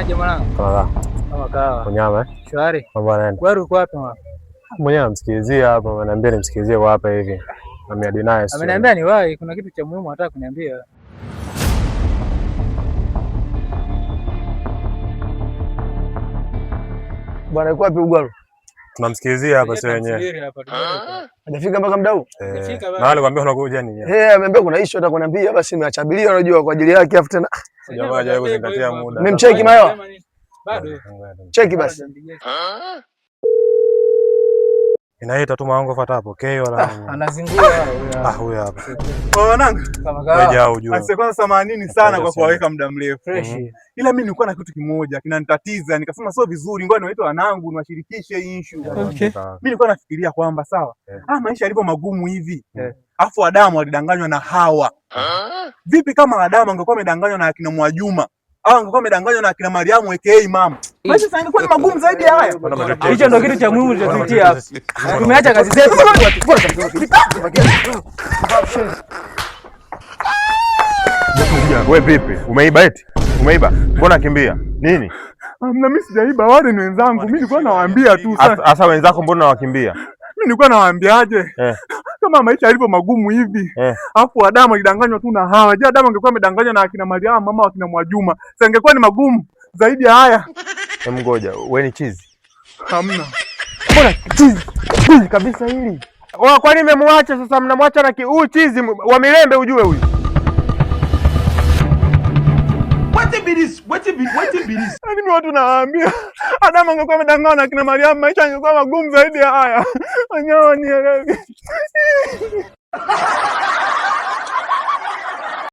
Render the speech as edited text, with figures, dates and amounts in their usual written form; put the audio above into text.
Aje mwanangu? Kama kawa. Unyama eh? Shwari. Mambo yanaenda. Wewe uko wapi mwana? Mwenyewe namsikilizia hapa, ananiambia nimsikilizie kwa hapa hivi. Ameniadinaye sio. Ameniambia ni wapi, kuna kitu cha muhimu nataka kuniambia. Bwana yuko wapi Ugwalo? Tunamsikilizia hapa sio wenyewe. Hajafika mpaka muda huu? Na wale kwambia unakuja nini? Ameambia kuna issue hata kuniambia basi nimeachabilia unajua kwa ajili yake afu tena. Jamaa hajawahi kuzingatia muda. Nimemcheki Mayo. Bado. Cheki basi. Inaita tu mawango fuata hapo. Okay wala. Anazingua huyo hapa. Wanangu. Kama kawa. Wewe ujue. Asante kwanza 80 sana kwa kuwaweka muda mrefu. Fresh. Ila mimi nilikuwa na kitu kimoja kinanitatiza, nikasema sio vizuri, ngoja niwaite wanangu niwashirikishe hii issue. Okay. Mimi nilikuwa nafikiria kwamba sawa. Maisha yalivyo magumu hivi. Afu Adamu alidanganywa na Hawa. Vipi kama Adamu angekuwa amedanganywa na akina Mwajuma? Au angekuwa amedanganywa na akina Mariamu aka mama? Maisha sasa ingekuwa ni magumu zaidi ya haya. Hicho ndio kitu cha muhimu tulichotuitia hapa. Tumeacha kazi zetu. Wewe vipi? Umeiba eti? Umeiba? Mbona kimbia? Nini? Na mimi sijaiba, wale ni wenzangu. Mimi nilikuwa nawaambia tu sasa. Asa wenzako mbona wakimbia? Mimi nilikuwa nawaambiaje? Kama maisha yalivyo magumu hivi. Alafu Adamu alidanganywa tu na Hawa. Je, Adamu angekuwa amedanganywa na akina Mariamu mama wa akina Mwajuma, sasa ingekuwa ni magumu zaidi ya haya. Ngoja, wewe ni chizi? Hamna. Mbona chizi? Chizi kabisa hili. Kwa nini mmemwacha sasa, mnamwacha na huyu chizi wa Milembe ujue huyu. What it be this? Mimi watu nawaambia Adamu angekuwa amedanganywa na akina Mariamu, maisha yangekuwa magumu zaidi ya haya. Wanyawa nielewe.